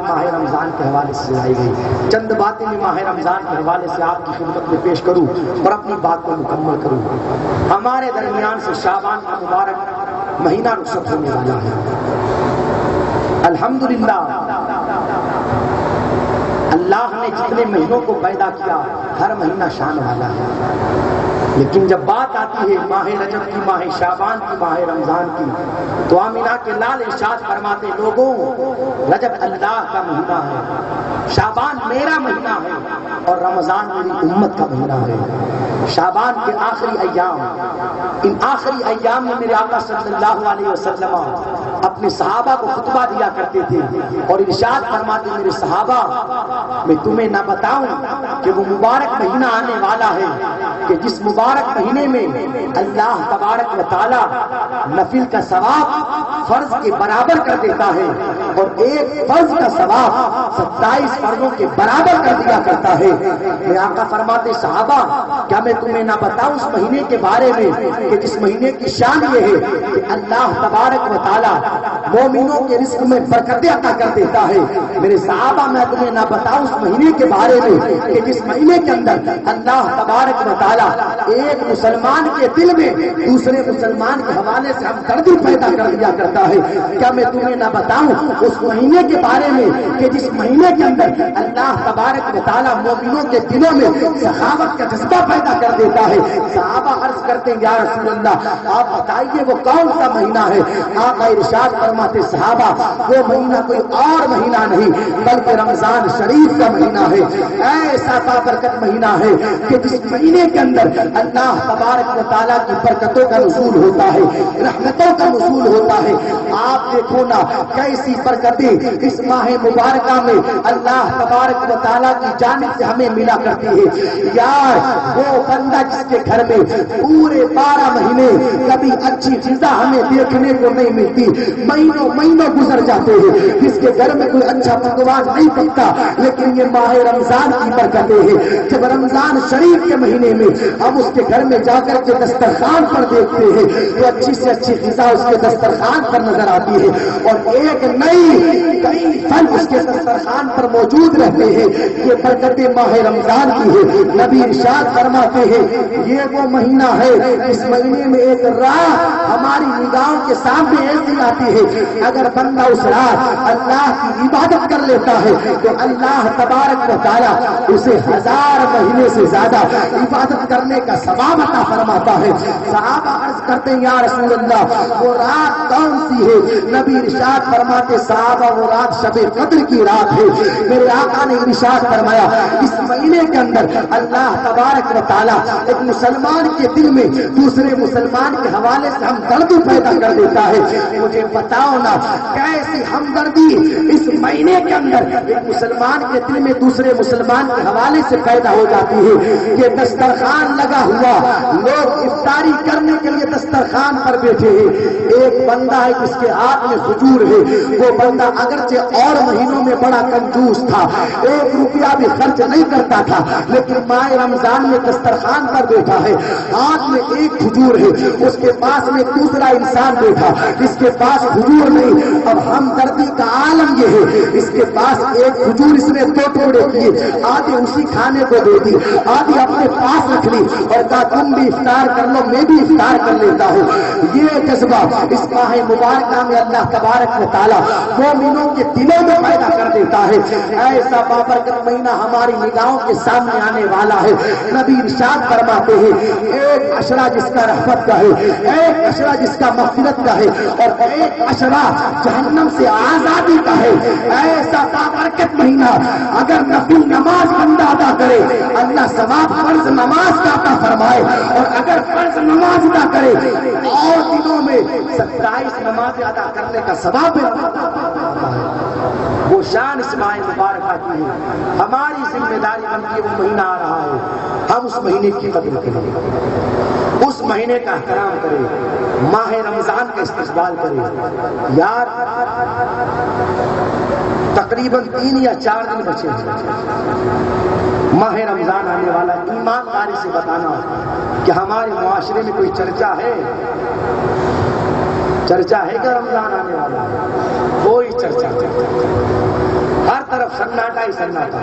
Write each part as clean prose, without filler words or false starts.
ماہ رمضان کے حوالے سے سنائی گئی. چند باتیں میں ماہ رمضان کے حوالے سے آپ کی خدمت میں پیش کروں اور اپنی بات کو مکمل کروں. ہمارے درمیان سے شعبان کا مبارک مہینہ رخصت ہونے والا ہے. الحمدللہ اللہ نے جتنے مہینوں کو پیدا کیا ہر مہینہ شان والا ہے، لیکن جب بات آتی ہے ماہ رجب کی، ماہ شعبان کی، ماہ رمضان کی، تو آمینہ کے لال ارشاد فرماتے لوگوں رجب اللہ کا مہینہ ہے، شعبان میرا مہینہ ہے اور رمضان میری امت کا مہینہ ہے. شعبان کے آخری ایام، ان آخری ایام میں میرے آقا صلی اللہ علیہ وسلم اپنے صحابہ کو خطبہ دیا کرتے تھے اور ارشاد فرماتے میرے صحابہ میں تمہیں نہ بتاؤں کہ وہ مبارک مہینہ آنے والا ہے کہ جس مبارک مہینے میں اللہ تبارک و تعالی نفل کا ثواب فرض کے برابر کر دیتا ہے اور ایک فرض کا ثواب 27 فرضوں کے برابر کر دیا کرتا ہے. میرے آقا فرماتے صحابہ کیا میں تمہیں نہ بتاؤں اس مہینے کے بارے میں کہ جس مہینے کی شان یہ ہے کہ اللہ تبارک و تعالی مومنوں کے رزق میں برکتیں عطا کر دیتا ہے. میرے صحابہ میں تمہیں نہ بتاؤں اس مہینے کے بارے میں کہ جس مہینے کے اندر اللہ تبارک و تعالی ایک مسلمان کے دل میں دوسرے مسلمان کے حوالے سے ہمدردی پیدا کر دیا کرتا ہے. کیا میں تمہیں نہ بتاؤں اس مہینے کے بارے میں کہ جس مہینے کے اندر اللہ تبارک و تعالی مومنوں کے دلوں میں سخاوت کا جذبہ پیدا کر دیتا ہے. صحابہ عرض کرتے ہیں یا رسول اللہ آپ بتائیے وہ کون سا مہینہ ہے؟ آقا ارشاد فرماتے صحابہ وہ مہینہ کوئی اور مہینہ نہیں بلکہ رمضان شریف کا مہینہ ہے. ایسا بابرکت مہینہ ہے کہ جس مہینے کے اندر اللہ تبارک و تعالیٰ کی برکتوں کا نزول ہوتا ہے، رحمتوں کا نزول ہوتا ہے. آپ دیکھو نا کیسی برکتیں اس ماہ مبارکہ میں اللہ تبارک و تعالیٰ کی جانب سے ہمیں ملا کرتی ہے. یار وہ بندہ جس کے گھر میں پورے 12 مہینے کبھی اچھی غذا ہمیں دیکھنے کو نہیں ملتی، مہینوں گزر جاتے ہیں، جس کے گھر میں کوئی اچھا پکوان نہیں پکتا، لیکن یہ ماہ رمضان کی برکتیں ہیں. جب رمضان شریف کے مہینے میں ہم اس کے گھر میں جا کر کے دسترخوان پر دیکھتے ہیں تو اچھی سے اچھی غذا اس کے دسترخوان پر نظر آتی ہے اور ایک کئی پھل اس کے دسترخوان پر موجود رہتے ہیں. یہ برکتیں ماہ رمضان کی ہے. نبی ارشاد فرماتے ہیں یہ وہ مہینہ ہے اس مہینے میں ایک رات ہماری نگاہوں کے سامنے ایسی آتی ہے اگر بندہ اس رات اللہ کی عبادت کر لیتا ہے تو اللہ تبارک و تعالیٰ اسے 1000 مہینے سے زیادہ عبادت کرنے کا ثواب عطا فرماتا ہے. صحابہ عرض کرتے ہیں یا رسول اللہ وہ رات کون سی ہے؟ نبی ارشاد فرماتے صحابہ وہ رات شب قدر کی رات ہے. میرے آقا نے ارشاد فرمایا اس مہینے کے اندر اللہ تبارک و تعالیٰ ایک مسلمان کے دل میں دوسرے مسلمان کے حوالے سے ہمدردی پیدا کر دیتا ہے. مجھے بتاؤ نا کیسی ہمدردی اس مہینے کے اندر ایک مسلمان کے دل میں دوسرے مسلمان کے حوالے سے پیدا ہو جاتی ہے. یہ دسترخوان لگا ہوا، لوگ افطاری کرنے کے لیے دسترخوان پر بیٹھے ہیں. ایک بندہ ہے جس کے ہاتھ میں کھجور ہے، وہ بندہ اگرچہ اور مہینوں میں بڑا کنجوس تھا، 1 روپیہ بھی خرچ نہیں کرتا تھا، لیکن ماہ رمضان میں دسترخوان پر بیٹھا ہے، ہاتھ میں ایک کھجور ہے، اس کے پاس میں دوسرا انسان بیٹھا جس کے پاس کھجور نہیں. اب ہمدردی کا عالم یہ ہے اس کے پاس ایک کھجور اس نے 2 ٹکڑے کیے، آدھی اسی کھانے کو دے دی، آدھی اپنے پاس رکھ لی اور کہا تم بھی افطار کر لو میں بھی افطار کر لیتا ہوں. یہ جذبہ اس ماہ مبارکہ میں اللہ تبارک و تعالیٰ مومنوں کے دلوں میں پیدا کر دیتا ہے. ایسا بابرکت مہینہ ہماری نگاہوں کے سامنے آنے والا ہے. نبی ارشاد فرماتے ہیں ایک عشرہ جس کا رحمت کا ہے، ایک عشرہ جس کا مغفرت کا ہے اور ایک عشرہ جہنم سے آزادی کا ہے. ایسا بابرکت مہینہ اگر نفل نماز بندہ ادا کرے اللہ ثواب فرض نماز کا عطا فرمائے، اور اگر فرض نماز ادا کرے اور دنوں میں 27 نمازیں ادا کرنے کا ثواب وہ شان اس ماہ مبارکہ کی ہے. ہماری ذمہ داری بنتی ہے وہ مہینہ آ رہا ہے ہم اس مہینے کی قدر کریں، اس مہینے کا احترام کریں، ماہ رمضان کا استقبال کریں. یار تقریباً 3 یا 4 دن بچے ہیں، ماہ رمضان آنے والا. ایمانداری سے بتانا کہ ہمارے معاشرے میں کوئی چرچا ہے کہ رمضان آنے والا ہے؟ کوئی چرچا نہیں. ہر سناٹا ہی سناٹا۔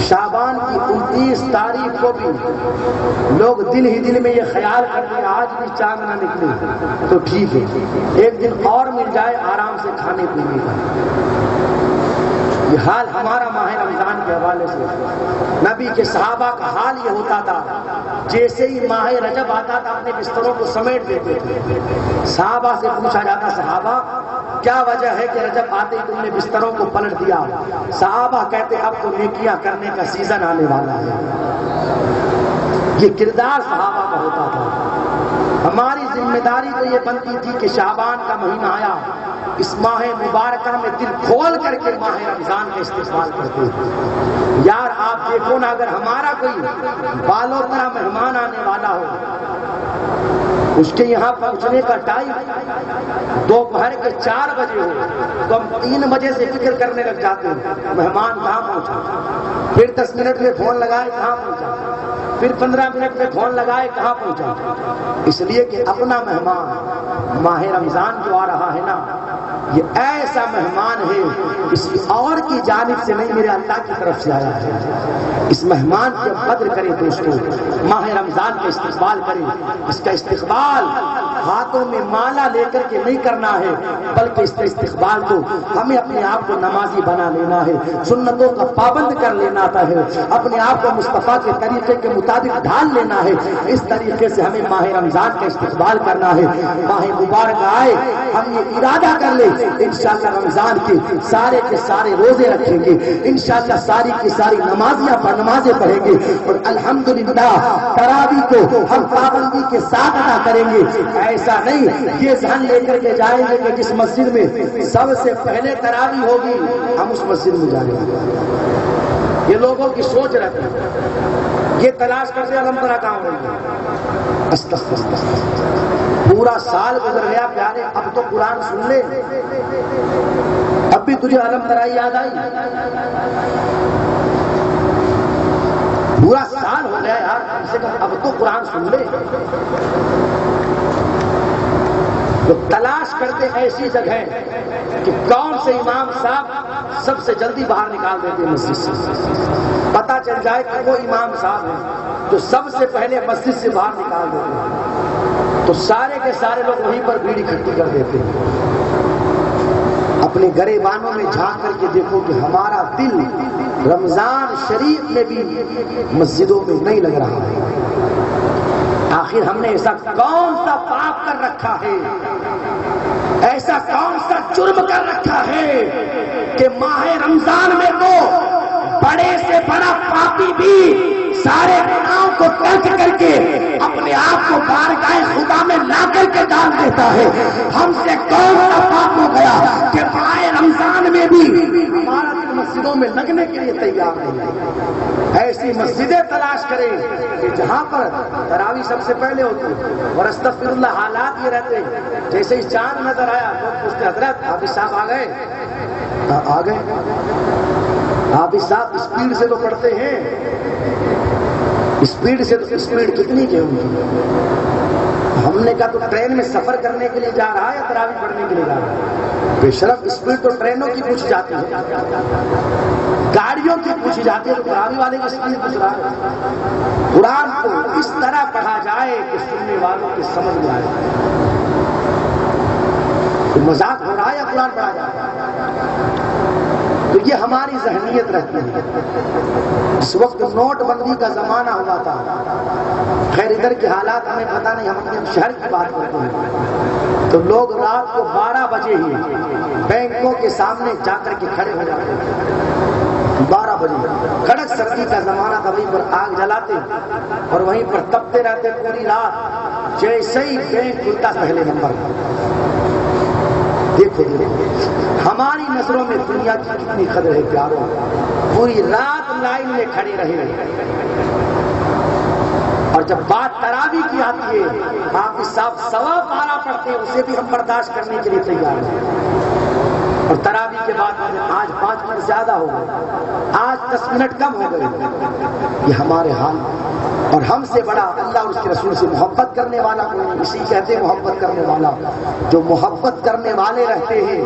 شعبان کی 29 تاریخ کو بھی لوگ دل ہی دل میں یہ خیال کرتے ہیں آج بھی چاند نہ نکلے تو ٹھیک ہے، ایک دن اور مل جائے آرام سے کھانے پینے کا۔ یہ حال ہمارا ماہ رمضان کے حوالے سے، نبی کے صحابہ کا حال یہ ہوتا تھا جیسے ہی ماہ رجب آتا تھا اپنے بستروں کو سمیٹ دیتے تھے۔ صحابہ سے پوچھا جاتا صحابہ کیا وجہ ہے کہ رجب آتے ہی تم نے بستروں کو پلٹ دیا؟ صحابہ کہتے اب تو نیکیاں کرنے کا سیزن آنے والا ہے۔ یہ کردار صحابہ کا ہوتا تھا۔ ہماری ذمہ داری تو یہ بنتی تھی کہ شعبان کا مہینہ آیا، اس ماہ مبارکہ میں دل کھول کر کے ماہ رمضان کا استقبال کرتے ہیں۔ یار آپ دیکھو نا، اگر ہمارا کوئی بالوں طرح مہمان آنے والا ہو، اس کے یہاں پہنچنے کا ٹائم دوپہر کے 4 بجے ہو تو ہم 3 بجے سے فکر کرنے لگ جاتے ہیں مہمان کہاں پہنچا، پھر 10 منٹ میں فون لگائے کہاں پہنچا، پھر 15 منٹ میں فون لگائے کہاں پہنچا۔ اس لیے کہ اپنا مہمان ماہ رمضان جو آ رہا ہے نا، یہ ایسا مہمان ہے کسی اور کی جانب سے نہیں، میرے اللہ کی طرف سے آیا ہے۔ اس مہمان کی قدر کریں دوستو، ماہ رمضان کا استقبال کریں۔ اس کا استقبال ہاتھوں میں مالا لے کر کے نہیں کرنا ہے، بلکہ اس کا استقبال تو ہمیں اپنے آپ کو نمازی بنا لینا ہے، سنتوں کا پابند کر لینا ہے، اپنے آپ کو مصطفیٰ کے طریقے کے مطابق ڈھال لینا ہے۔ اس طریقے سے ہمیں ماہ رمضان کا استقبال کرنا ہے۔ ماہ مبارک آئے ہم یہ ارادہ کر لیں انشاءاللہ رمضان کے سارے روزے رکھیں گے، انشاءاللہ ساری کی ساری نمازیں پڑھیں گے، اور الحمدللہ تراویح کو ہم پابندی کے ساتھ ادا کریں گے۔ ایسا نہیں یہ ذہن لے کر کے جائیں گے کہ جس مسجد میں سب سے پہلے تراویح ہوگی ہم اس مسجد میں جائیں گے۔ یہ لوگوں کی سوچ رہتی ہے، یہ تلاش کرتے علم طرح کہاں ہوگی۔ پورا سال گزر گیا پیارے، اب تو قرآن سن لے، اب بھی تجھے علم ترائی یاد آئی؟ پورا سال ہو گیا یار، کم سے کم اب تو قرآن سن لے۔ تو تلاش کرتے ایسی جگہ کہ کون سے امام صاحب سب سے جلدی باہر نکال دیتے مسجد سے، پتہ چل جائے کہ وہ امام صاحب ہیں جو سب سے پہلے مسجد سے باہر نکال دیتے ہیں، تو سارے کے سارے لوگ وہیں پر بھیڑ اکٹھی کر دیتے ہیں۔ اپنے گریبانوں میں جھانک کر کے دیکھو کہ ہمارا دل رمضان شریف میں بھی مسجدوں میں نہیں لگ رہا ہے۔ آخر ہم نے ایسا کون سا پاپ کر رکھا ہے، ایسا کون سا جرم کر رکھا ہے کہ ماہ رمضان میں تو بڑے سے بڑا پاپی بھی سارے گناہوں کو ترک کر کے اپنے آپ کو بارگاہ خدا میں لا کر کے ڈال دیتا ہے۔ ہم سے کون سا پاپ ہو گیا کہ ماہ رمضان میں بھی ہمارا دل مسجدوں میں لگنے کے لیے تیار نہیں؟ ایسی مسجدیں تلاش کریں کہ جہاں پر تراویح سب سے پہلے ہوتی ہے، اور استغفر اللہ حالات یہ رہتے ہیں جیسے ہی چاند نظر آیا تو پوچھتے حضرت حافظ صاحب آ گئے؟ آ گئے۔ حافظ صاحب اسپیڈ سے تو پڑھتے ہیں، اسپیڈ سے تو اسپیڈ کتنی کی ہوگی؟ ہم نے کہا تو ٹرین میں سفر کرنے کے لیے جا رہا ہے یا تراویح پڑھنے کے لیے جا رہا ہے؟ بے شرف اسپیڈ تو ٹرینوں کی پوچھی جاتی ہے، گاڑیوں کی پوچھی جاتی ہے، تو تراویح والے کی اسپیڈ پوچھ رہا ہے۔ قرآن کو اس طرح پڑھا جائے کہ سننے والوں کی سمجھ میں آئے۔ مذاق ہو رہا ہے یا قرآن پڑھا جائے؟ تو یہ ہماری ذہنیت رہتی ہے۔ اس وقت نوٹ بندی کا زمانہ ہوا تھا، خیر ادھر کے حالات ہمیں پتہ نہیں، ہم اپنے شہر کی بات کرتے ہیں، تو لوگ رات کو 12 بجے ہی بینکوں کے سامنے جا کر کے کھڑے ہو جاتے ہیں۔ 12 بجے کڑک سردی کا زمانہ تھا، وہیں پر آگ جلاتے اور وہیں پر تپتے رہتے پوری رات، جیسے ہی بینک کھلتا پہلے نمبر۔ دیکھو ہماری نظروں میں دنیا کی کتنی قدر ہے پیاروں، پوری رات لائن میں کھڑے رہے، اور جب بات تراویح کی آتی ہے حافظ صاحب 12:15 پڑھتے ہیں، اسے بھی ہم برداشت کرنے کے لیے تیار ہیں، اور تراویح کے بعد آج 5 منٹ زیادہ ہو گئے، آج 10 منٹ کم ہو گئے۔ یہ ہمارے حال اور ہم سے بڑا اللہ اور اس کے رسول سے محبت کرنے والا کوئی نہیں. اسی کہتے محبت کرنے والا. جو محبت کرنے والے رہتے ہیں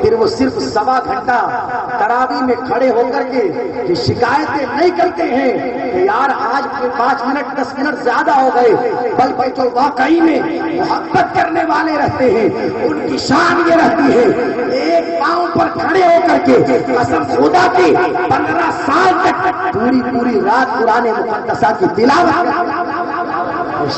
پھر وہ صرف سوا گھنٹہ تراویح میں کھڑے ہو کر کے یہ شکایتیں نہیں کرتے ہیں کہ یار آج 5 منٹ 10 منٹ زیادہ ہو گئے، بلکہ جو واقعی میں محبت کرنے والے رہتے ہیں ان کی شان یہ رہتی ہے ایک پاؤں پر کھڑے ہو کر کے قسم خدا کی 15 سال تک پوری رات قرآن مقدسہ کی تلاوت.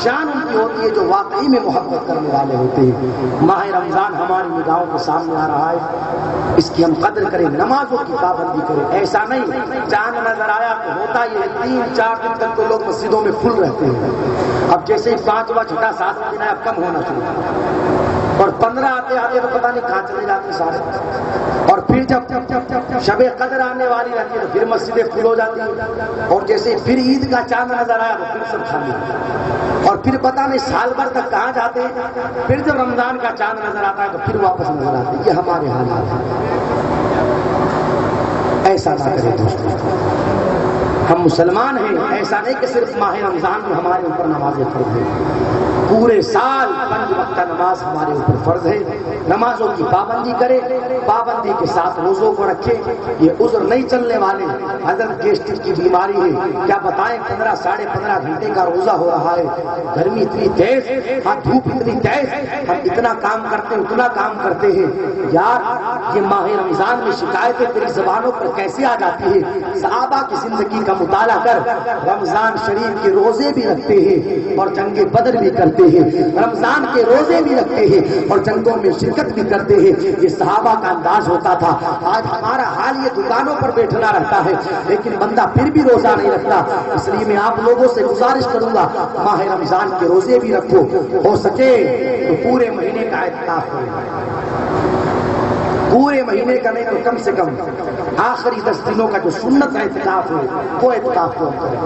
شان ان کی ہوتی ہے جو واقعی میں محبت کرنے والے ہوتے ہیں. ماہ رمضان ہماری نگاہوں کے سامنے آ رہا ہے، اس کی ہم قدر کریں، نمازوں کی پابندی کریں. ایسا نہیں چاند نظر آیا تو ہوتا یہ 3-4 دن تک تو لوگ مسجدوں میں فل رہتے ہیں. اب جیسے ہی 5واں 6واں 7واں دن ہے اب کم ہونا شروع، اور 15 آتے آتے تو پتہ نہیں کہاں چلے جاتے سارے. اور پھر جب شب قدر آنے والی رہتی ہے تو پھر مسجدیں فل ہو جاتی ہیں، اور جیسے پھر عید کا چاند نظر آیا تو پھر سب خالی، اور پھر پتہ نہیں سال بھر تک کہاں جاتے ہیں. پھر جب رمضان کا چاند نظر آتا ہے تو پھر واپس نظر آتے ہیں. یہ ہمارے حالات ہیں. ایسا نہ کرے دوستوں، ہم مسلمان ہیں. ایسا نہیں کہ صرف ماہ رمضان میں ہمارے اوپر نمازیں فرض ہیں، پورے سال 5 وقت نماز ہمارے اوپر فرض ہے. نمازوں کی پابندی کرے، پابندی کے ساتھ روزوں کو رکھے. یہ عذر نہیں چلنے والے. حضرت گیسٹرک کی بیماری ہے، کیا بتائیں 15 ساڑھے 15 گھنٹے کا روزہ ہو رہا ہے. گرمی اتنی تیز، ہاں دھوپ اتنی تیز، ہم اتنا کام کرتے ہیں اتنا کام کرتے ہیں. یار یہ ماہ رمضان میں شکایتیں تیری زبانوں پر کیسے آ جاتی ہے؟ صحابہ کی زندگی کا مطالعہ کر. رمضان شریف کے روزے بھی رکھتے ہیں اور جنگ بدر بھی کرتے ہیں، رمضان کے روزے بھی رکھتے ہیں اور جنگوں میں شرکت بھی کرتے ہیں. یہ صحابہ کا انداز ہوتا تھا. آج ہمارا حال یہ دکانوں پر بیٹھنا رہتا ہے لیکن بندہ پھر بھی روزہ نہیں رکھتا. اس لیے میں آپ لوگوں سے گزارش کروں گا ماہ رمضان کے روزے بھی رکھو، ہو سکے تو پورے مہینے کا اعتکاف کرو. پورے مہینے کا نہیں تو کم سے کم آخری 10 دنوں کا جو سنت اعتکاف ہے وہ اعتکاف کو کریں.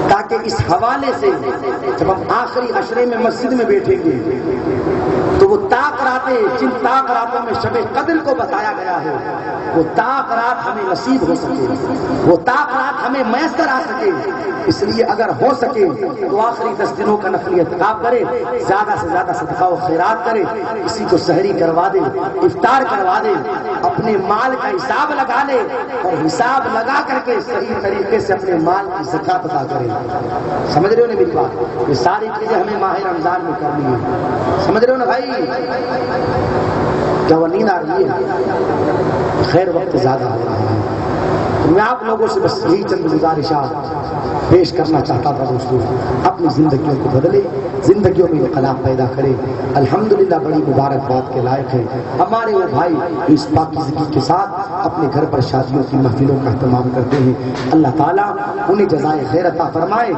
تاکہ اس حوالے سے جب ہم آخری عشرے میں مسجد میں بیٹھیں گے تو وہ تاقراتیں جن تاقراتوں میں شب قدر کو بتایا گیا ہے وہ تاقرات ہمیں نصیب ہو سکے، وہ تاقرات ہمیں میسر آ سکے. اس لیے اگر ہو سکے تو آخری 10 دنوں کا نفلی اعتکاف کرے، زیادہ سے زیادہ صدقہ و خیرات کرے. کسی کو سحری کروا دے، افطار کروا دے، اپنے مال کا حساب لگا لے اور حساب لگا کر کے صحیح طریقے سے اپنے مال کی زکات ادا کرے. سمجھ رہے ہو نا میری بات؟ یہ ساری چیزیں ہمیں ماہ رمضان میں کرنی ہے. سمجھ رہے ہو نا بھائی؟ کیا وہ نیند آ رہی ہے؟ خیر وقت زیادہ آ رہا ہے. میں آپ لوگوں سے بس یہی چند گزارشات پیش کرنا چاہتا تھا دوستوں. اپنی زندگیوں کو بدلے، زندگیوں میں انقلاب پیدا کرے. الحمدللہ بڑی مبارکباد کے لائق ہے ہمارے وہ بھائی اس پاکیزگی کے ساتھ اپنے گھر پر شادیوں کی محفلوں کا اہتمام کرتے ہیں. اللہ تعالیٰ انہیں جزائے خیر عطا فرمائے،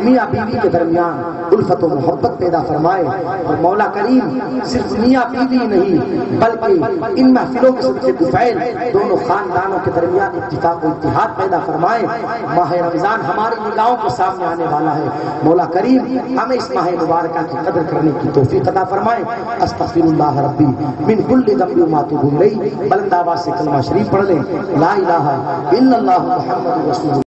میاں بیوی کے درمیان الفت و محبت پیدا فرمائے. اور مولا کریم صرف میاں بیوی نہیں بلکہ ان محفلوں کے صدقے طفیل دونوں خاندانوں کے درمیان اتفاق و اتحاد پیدا فرمائے. ماہ رمضان ہماری نگاہوں کے سامنے آنے والا ہے. مولا کریم ہمیں اس ماہ مبارکہ کی قدر کرنے کی توفیق عطا فرمائے. استغفر اللہ ربی من کل ذنب وما اتوب الیہ. بلند آواز سے کلمہ شریف پڑھ لیں، لا الہ الا اللہ محمد رسول اللہ.